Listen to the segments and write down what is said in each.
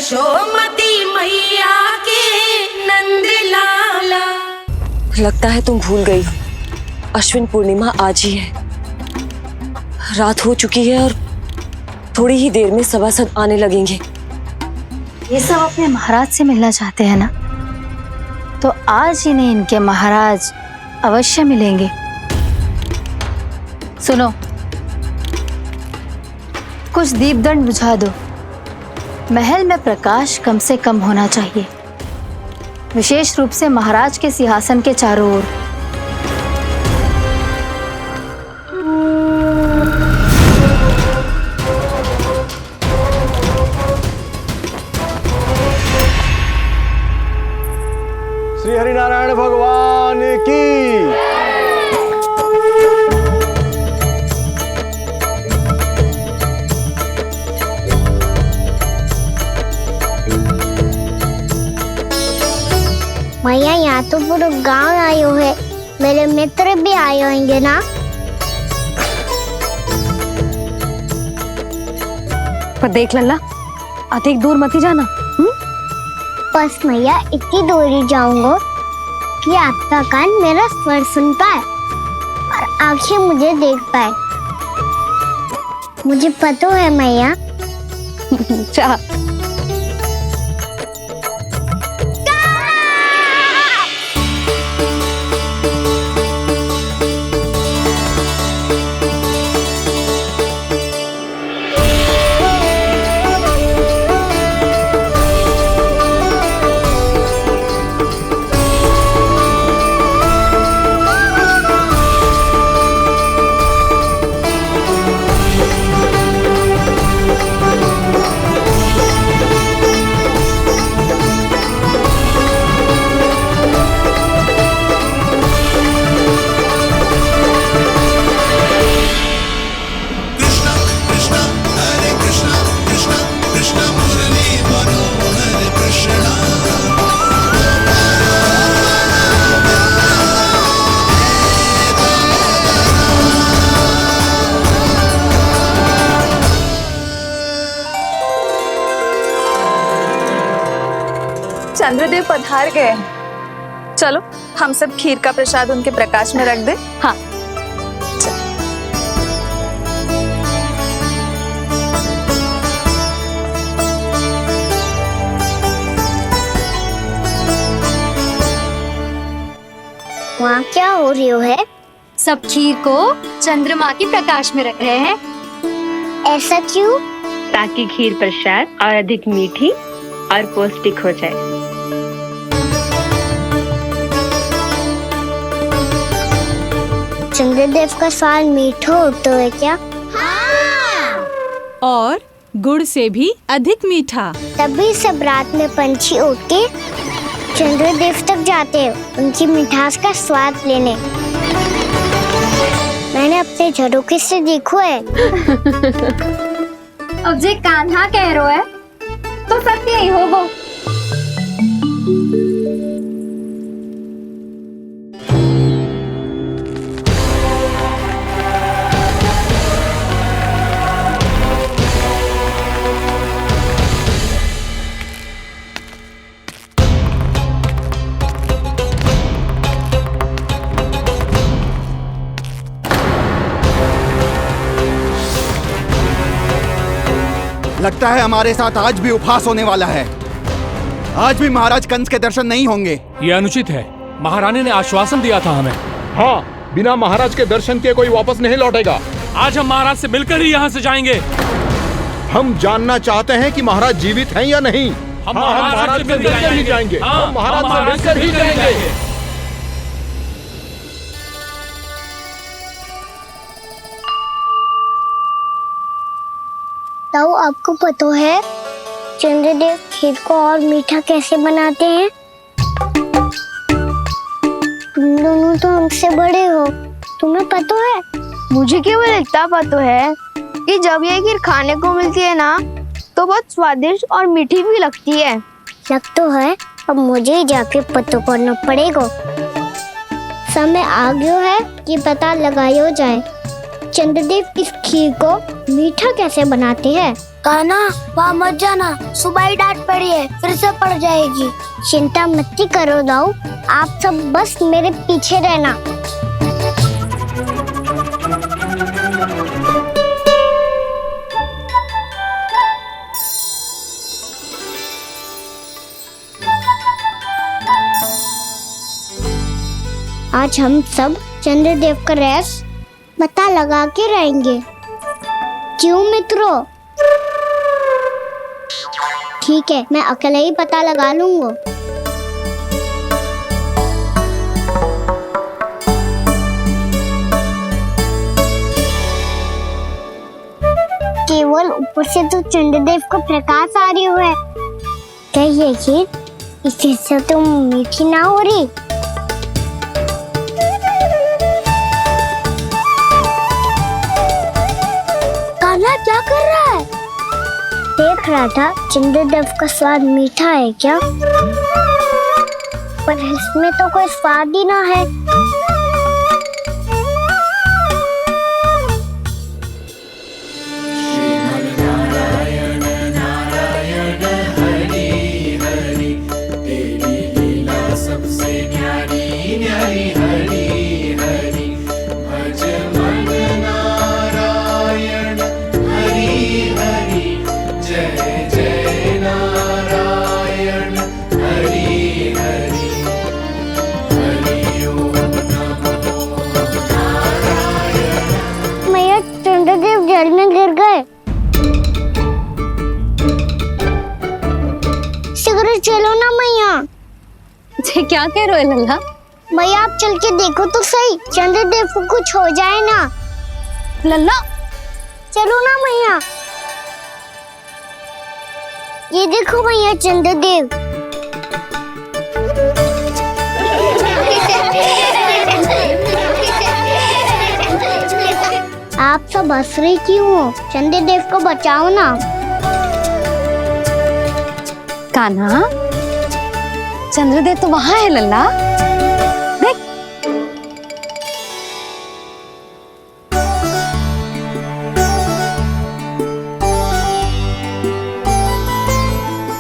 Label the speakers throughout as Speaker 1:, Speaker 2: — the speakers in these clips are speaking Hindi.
Speaker 1: यशोमती मैया के नंद लाला।
Speaker 2: लगता है तुम भूल गई हो, अश्विन पूर्णिमा आज ही है। रात हो चुकी है और थोड़ी ही देर में सभासद आने लगेंगे।
Speaker 3: ये सब अपने महाराज से मिलना चाहते हैं ना, तो आज इन्हें इनके महाराज अवश्य मिलेंगे। सुनो, कुछ दीपदंड बुझा दो। महल में प्रकाश कम से कम होना चाहिए, विशेष रूप से महाराज के सिंहासन के चारों ओर।
Speaker 4: श्री हरिनारायण भगवान की।
Speaker 5: भैया यहाँ तो पूरा गांव आयो है, मेरे मित्र भी आए होंगे ना।
Speaker 3: पर देख लल्ला, अधिक दूर मत ही जाना।
Speaker 5: बस भैया इतनी दूर ही जाऊंगा कि आपका कान मेरा स्वर सुन पाए और आंखें मुझे देख पाए। मुझे पता है मैया।
Speaker 3: चाह
Speaker 6: चंद्रदेव पधार गए। चलो हम सब खीर का प्रसाद उनके प्रकाश में रख दे।
Speaker 3: हाँ।
Speaker 5: वहाँ क्या हो रही है?
Speaker 3: सब खीर को चंद्रमा की प्रकाश में रख रहे हैं।
Speaker 5: ऐसा क्यों?
Speaker 7: ताकि खीर प्रसाद और अधिक मीठी और पौष्टिक हो जाए।
Speaker 5: चंद्रदेव का स्वाद मीठा होता है क्या?
Speaker 8: हाँ। और गुड़ से भी अधिक मीठा।
Speaker 5: तभी सब रात में पंछी उड़ के चंद्रदेव तक जाते हैं उनकी मिठास का स्वाद लेने। मैंने अपने झरोखे से देखो है।
Speaker 3: अब जे कान्हा कह रहा है तो सत्य ही होगा।
Speaker 4: लगता है हमारे साथ आज भी उपहास होने वाला है। आज भी महाराज कंस के दर्शन नहीं होंगे।
Speaker 9: ये अनुचित है। महारानी ने आश्वासन दिया था हमें।
Speaker 10: हाँ, बिना महाराज के दर्शन के कोई वापस नहीं लौटेगा।
Speaker 9: आज हम महाराज से मिलकर ही यहाँ से जाएंगे।
Speaker 10: हम जानना चाहते हैं कि महाराज जीवित हैं या नहीं।
Speaker 9: हम महाराज से मिलकर ही जाएंगे।
Speaker 10: हम महाराज से मिलकर ही जाएंगे।
Speaker 5: तो आपको पता है चंद्रदेव खीर को और मीठा कैसे बनाते हैं? तुम दोनों तो हमसे बड़े हो, तुम्हें पता है?
Speaker 11: मुझे केवल इतना पता है कि जब ये खीर खाने को मिलती है ना तो बहुत स्वादिष्ट और मीठी भी लगती है।
Speaker 5: लग तो है, अब मुझे ही जाके पता करना पड़ेगा। समय आ गया है कि पता लगाया जाए चंद्रदेव इस खीर को मीठा कैसे बनाते हैं। कान्हा वहाँ मत जाना, सुबह ही डांट पड़ी है, फिर से पड़ जाएगी। चिंता मत करो दाऊ, आप सब बस मेरे पीछे रहना। आज हम सब चंद्रदेव का रहस्य पता लगा के रहेंगे। क्यों मित्रों? ठीक है, मैं अकेले ही पता लगा लूंगा। केवल ऊपर से तो चंद्रदेव का प्रकाश आ रही है। क्या ये खीर इससे तो मीठी ना हो रही? कान्हा क्या कर रहा है? देख रहा था चंद्रदेव का स्वाद मीठा है क्या, पर इसमें तो कोई स्वाद ही ना है। चंद्रदेव जल में गिर गए। शीघ्र चलो ना मैया।
Speaker 3: क्या कह रहे हो लल्ला?
Speaker 5: मैया आप चल के देखो तो सही, चंद्रदेव को कुछ हो जाए ना।
Speaker 3: लल्ला
Speaker 5: चलो ना मैया। ये देखो मैया चंद्रदेव। आप सब हंस रही क्यों हो? चंद्रदेव को बचाओ ना।
Speaker 3: कान्हा, चंद्रदेव तो वहां है लल्ला, देख।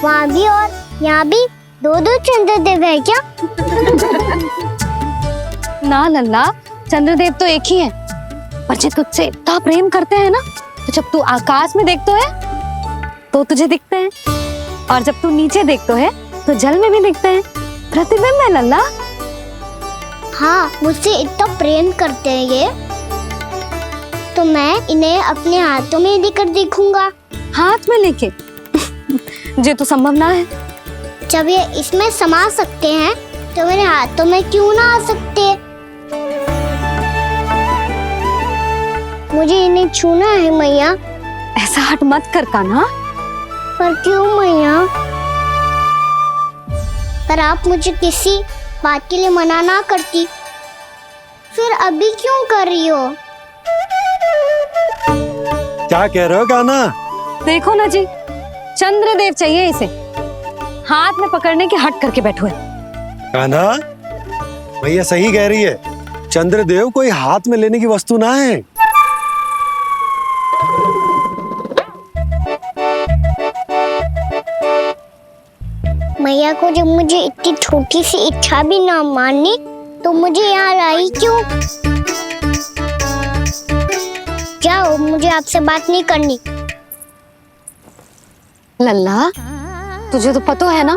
Speaker 5: वहाँ भी और यहाँ भी दो चंद्रदेव है क्या?
Speaker 3: ना लल्ला, चंद्रदेव तो एक ही है, पर जब तुझसे इतना प्रेम करते हैं ना, तो जब तू आकाश में देखतो है तो तुझे दिखते हैं, और जब तू नीचे देखतो है तो जल में भी दिखते हैं। प्रतिबिंब है लल्ला।
Speaker 5: हाँ, मुझसे इतना प्रेम करते हैं ये, तो मैं इन्हें अपने हाथों में लेकर देखूंगा।
Speaker 3: हाथ में लेके? ये तो संभव ना है।
Speaker 5: जब ये इसमें समा सकते हैं तो मेरे हाथों में क्यों ना आ सकते? मुझे इन्हें छूना है मैया।
Speaker 3: ऐसा हट मत कर कान्हा।
Speaker 5: पर क्यों मैया? पर आप मुझे किसी बात के लिए मना ना करती, फिर अभी क्यों कर रही हो?
Speaker 12: क्या कह रहे हो कान्हा?
Speaker 3: देखो ना जी, चंद्रदेव चाहिए इसे, हाथ में पकड़ने के हट करके बैठो है।
Speaker 12: कान्हा, भैया सही कह रही है, चंद्रदेव कोई हाथ में लेने की वस्तु ना है।
Speaker 5: मैया को जब मुझे इतनी छोटी सी इच्छा भी ना माननी, तो मुझे यहाँ लाई क्यों? जाओ, मुझे आपसे बात नहीं करनी।
Speaker 3: लल्ला, तुझे तो पता है ना,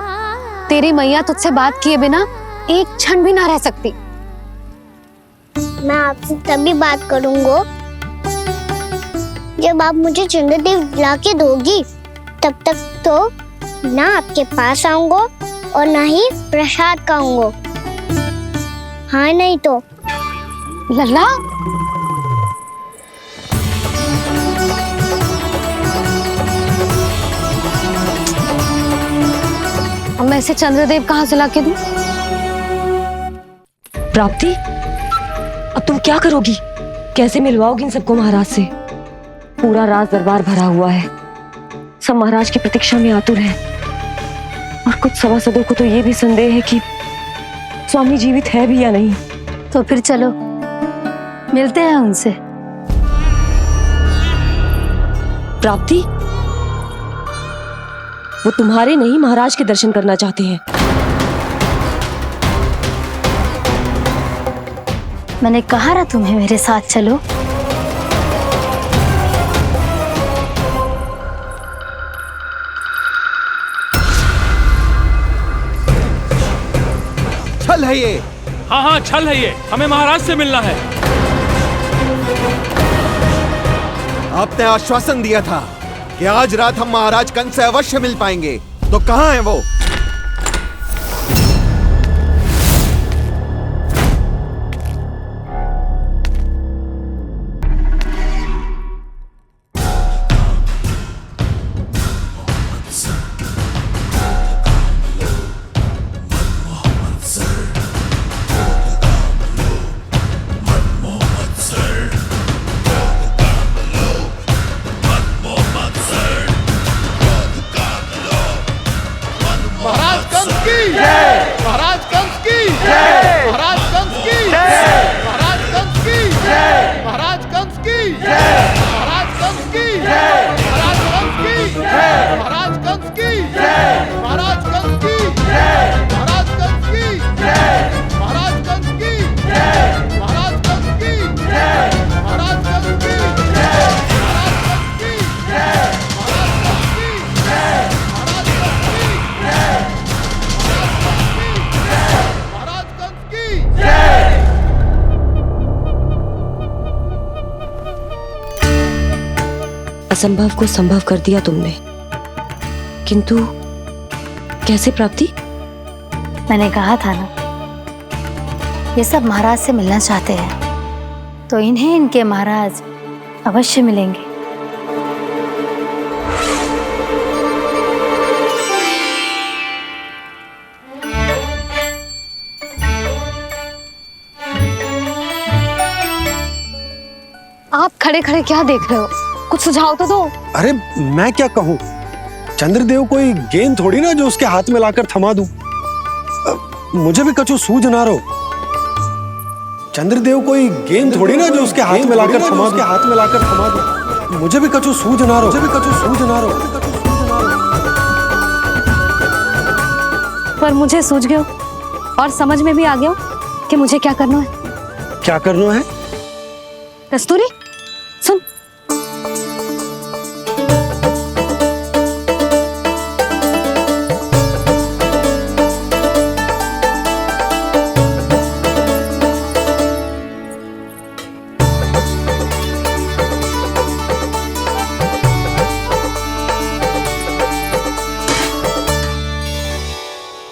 Speaker 3: तेरी मैया तुझसे बात किए बिना एक क्षण भी ना रह सकती।
Speaker 5: मैं आपसे तभी बात करूंगा जब आप मुझे चंद्रदेव ला के दोगी। तब तक तो ना आपके पास आऊंगा और ना ही प्रसाद खाऊंगा। हाँ नहीं तो?
Speaker 3: लल्ला, अब मैं इसे चंद्रदेव कहाँ से लाके दूं?
Speaker 2: प्राप्ति, अब तुम क्या करोगी? कैसे मिलवाओगी इन सबको महाराज से? पूरा राज दरबार भरा हुआ है, सब महाराज की प्रतीक्षा में आतुर हैं। और कुछ सभासदों को तो ये भी संदेह है कि स्वामी जीवित है भी या नहीं।
Speaker 3: तो फिर चलो मिलते हैं उनसे।
Speaker 2: प्राप्ति, वो तुम्हारे नहीं महाराज के दर्शन करना चाहते हैं।
Speaker 3: मैंने कहा ना तुम्हें मेरे साथ चलो।
Speaker 4: छल है ये।
Speaker 9: हाँ हाँ छल है ये, हमें महाराज से मिलना है।
Speaker 4: आपने आश्वासन दिया था कि आज रात हम महाराज कंस से अवश्य मिल पाएंगे, तो कहाँ है वो?
Speaker 10: महाराज कंस की जय, महाराज कंस की जय, महाराज कंस की जय, महाराज कंस की जय, महाराज कंस की जय, महाराज कंस की जय, महाराज कंस की जय, महाराज कंस की जय, महाराज कंस की जय, महाराज कंस की जय, महाराज कंस की जय, महाराज कंस की जय, महाराज कंस की जय, महाराज कंस की जय, महाराज कंस की जय,
Speaker 2: असंभव को संभव कर दिया तुमने, किंतु कैसे प्राप्ति?
Speaker 3: मैंने कहा था ना, ये सब महाराज से मिलना चाहते हैं, तो इन्हें इनके महाराज अवश्य मिलेंगे। आप खड़े खड़े क्या देख रहे हो? कुछ सुझाव तो दो।
Speaker 12: अरे मैं क्या कहूँ, चंद्रदेव कोई गेंद थोड़ी ना जो उसके हाथ में लाकर थमा दूं। मुझे भी कछु सूझ ना रहो। चंद्रदेव कोई गेंद थोड़ी ना जो उसके हाथ में लाकर थमा दूं। मुझे भी कछु सूझ ना रहो।
Speaker 3: पर मुझे सूझ गयो और समझ में भी आ गया कि मुझे क्या करना है।
Speaker 12: क्या करना है?
Speaker 3: कस्तूरी सुन,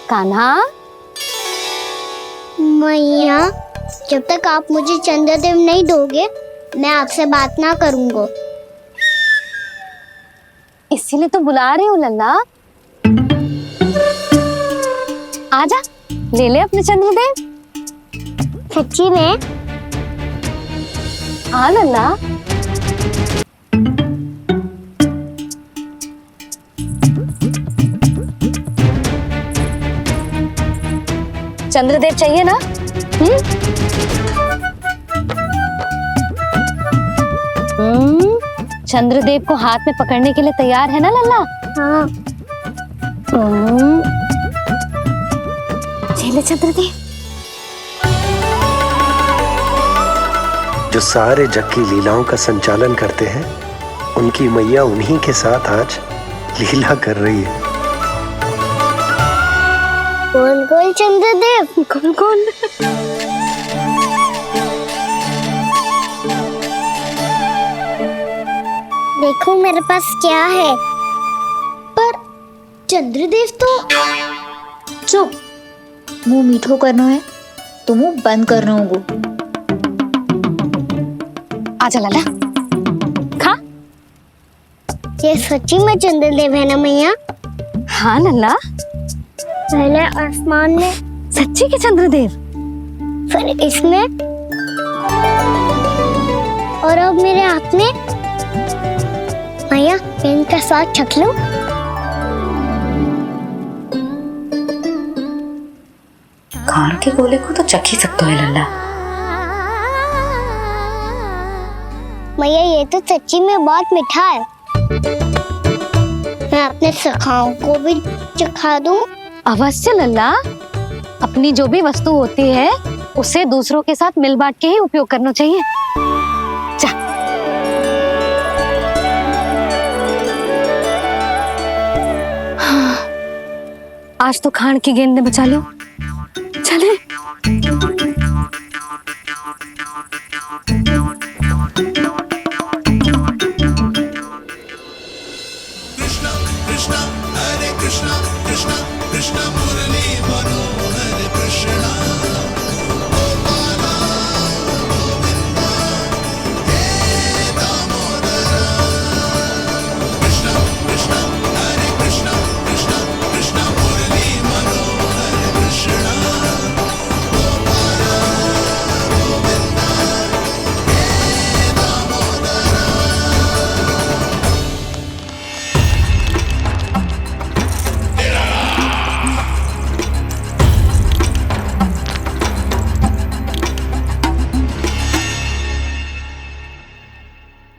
Speaker 3: कान्हा।
Speaker 5: मैया, जब तक आप मुझे चंद्रदेव नहीं दोगे मैं आपसे बात ना करूंगा।
Speaker 3: इसीलिए तो बुला रही हूँ लल्ला। आजा, ले ले अपने चंद्रदेव।
Speaker 5: सच्ची में?
Speaker 3: हाँ लल्ला। चंद्रदेव चाहिए ना? चंद्रदेव को हाथ में पकड़ने के लिए तैयार है ना लल्ला?
Speaker 5: हाँ।
Speaker 3: ले चंद्रदेव।
Speaker 12: जो सारे जग की लीलाओं का संचालन करते हैं, उनकी मैया उन्हीं के साथ आज लीला कर रही है।
Speaker 5: गोल गोल चंद्रदेव, गोल गोल। देखो मेरे पास क्या है। पर चंद्रदेव तो
Speaker 11: चुप, मुंह मीठो करना है तो मुंह बंद करना होगा।
Speaker 3: आजा लल्ला, खा।
Speaker 5: ये सच्ची में चंद्रदेव है ना मैया?
Speaker 3: हाँ लल्ला,
Speaker 5: पहले आसमान में
Speaker 3: सच्ची के चंद्रदेव,
Speaker 5: फिर इसमें, और अब मेरे हाथ में। मैया, मैं इनका स्वाद चख लूं?
Speaker 2: खान के गोले को तो चख ही सकते हो लल्ला।
Speaker 5: मैया, ये तो सच्ची में बहुत मीठा है। मैं मैं अपने सखाओं को भी चखा दूं?
Speaker 3: अवश्य लल्ला, अपनी जो भी वस्तु होती है उसे दूसरों के साथ मिल बांट के ही उपयोग करना चाहिए। जा। आज तो खान की गेंद ने बचा लो। चले।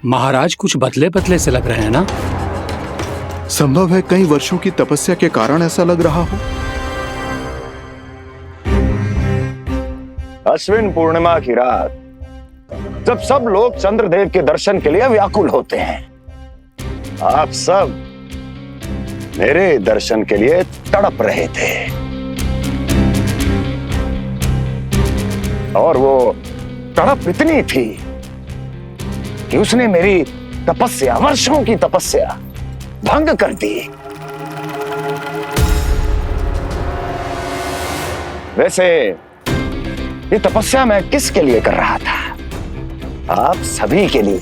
Speaker 9: महाराज कुछ बदले बदले से लग रहे हैं ना?
Speaker 10: संभव है कई वर्षों की तपस्या के कारण ऐसा लग रहा हो।
Speaker 13: अश्विन पूर्णिमा की रात जब सब लोग चंद्रदेव के दर्शन के लिए व्याकुल होते हैं, आप सब मेरे दर्शन के लिए तड़प रहे थे। और वो तड़प इतनी थी कि उसने मेरी तपस्या, वर्षों की तपस्या भंग कर दी। वैसे ये तपस्या मैं किसके लिए कर रहा था? आप सभी के लिए,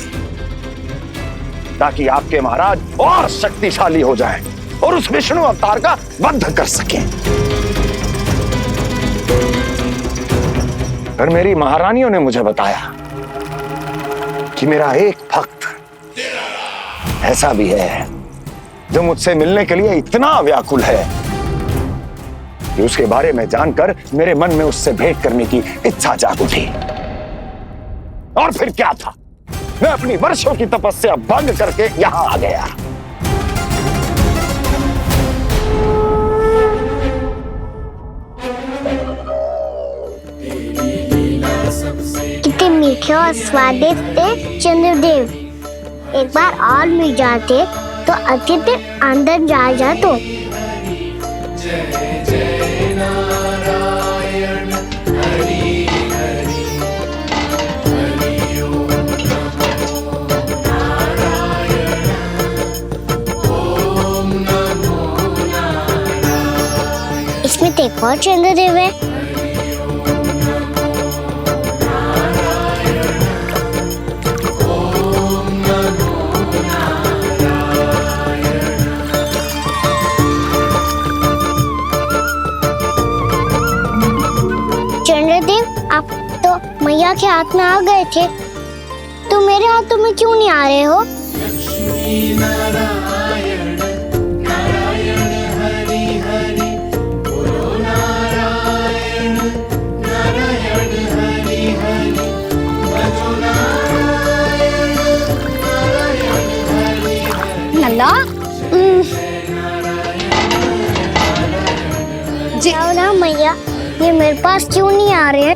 Speaker 13: ताकि आपके महाराज और शक्तिशाली हो जाएं और उस विष्णु अवतार का वध कर सकें। और मेरी महारानियों ने मुझे बताया कि मेरा एक भक्त ऐसा भी है जो मुझसे मिलने के लिए इतना व्याकुल है कि उसके बारे में जानकर मेरे मन में उससे भेंट करने की इच्छा जाग उठी। और फिर क्या था, मैं अपनी वर्षों की तपस्या भंग करके यहां आ गया।
Speaker 5: कितने मीठे और स्वादिष्ट थे चंद्रदेव। एक बार और मिल जाते तो अच्छे से अंदर जा जातो। इसमें तो एक और चंद्रदेव है। चंद्रदेव, आप तो मैया के हाथ में आ गए थे, तो मेरे हाथों में क्यों नहीं आ रहे हो?
Speaker 3: लल्ला,
Speaker 5: जी ना मैया, ये मेरे पास क्यों नहीं आ रहे?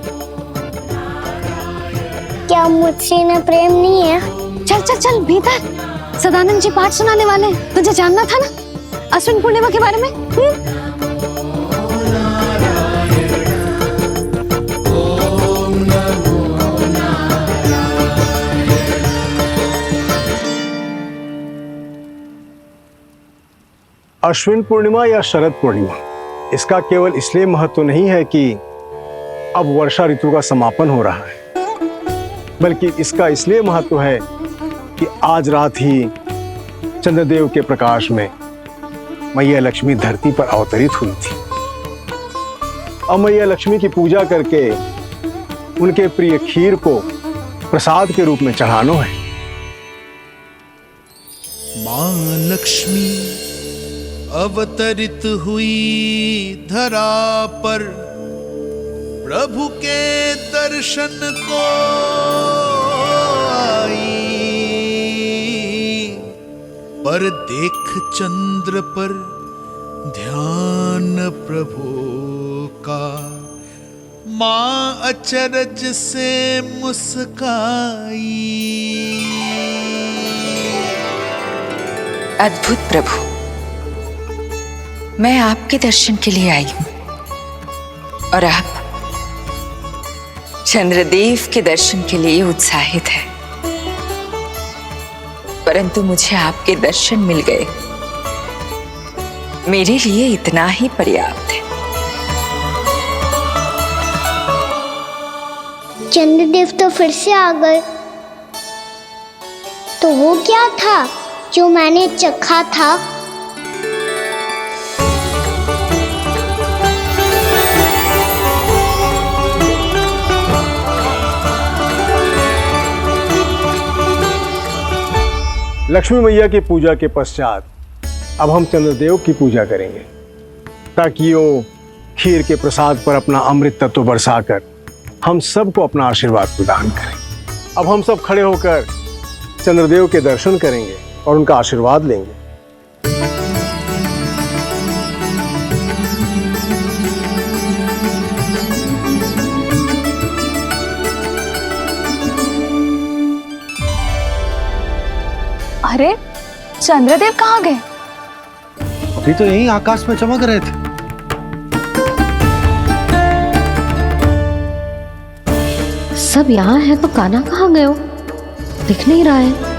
Speaker 5: क्या मुझसे इन्हें प्रेम नहीं है?
Speaker 3: चल चल चल भीतर, सदानंद जी पाठ सुनाने वाले हैं। तुझे जानना था ना अश्विन पूर्णिमा के बारे में?
Speaker 14: अश्विन पूर्णिमा या शरद पूर्णिमा, इसका केवल इसलिए महत्व नहीं है कि अब वर्षा ऋतु का समापन हो रहा है, बल्कि इसका इसलिए महत्व है कि आज रात ही चंद्रदेव के प्रकाश में मैया लक्ष्मी धरती पर अवतरित हुई थी। अब मैया लक्ष्मी की पूजा करके उनके प्रिय खीर को प्रसाद के रूप में चढ़ाना है।
Speaker 15: मां लक्ष्मी अवतरित हुई धरा पर, प्रभु के दर्शन को आई। पर देख चंद्र पर ध्यान प्रभु का, माँ अचरज से मुस्काई।
Speaker 16: अद्भुत प्रभु, मैं आपके दर्शन के लिए आई हूं और आप चंद्रदेव के दर्शन के लिए उत्साहित है, परंतु मुझे आपके दर्शन मिल गए, मेरे लिए इतना ही पर्याप्त है।
Speaker 5: चंद्रदेव तो फिर से आ गए। तो वो क्या था जो मैंने चखा था?
Speaker 14: लक्ष्मी मैया की पूजा के पश्चात अब हम चंद्रदेव की पूजा करेंगे, ताकि वो खीर के प्रसाद पर अपना अमृत तत्व बरसाकर हम सबको अपना आशीर्वाद प्रदान करें। अब हम सब खड़े होकर चंद्रदेव के दर्शन करेंगे और उनका आशीर्वाद लेंगे।
Speaker 6: अरे चंद्रदेव कहाँ गए?
Speaker 17: अभी तो यहीं आकाश में चमक रहे थे।
Speaker 2: सब यहाँ है तो कान्हा कहाँ गए हो? दिख नहीं रहा है।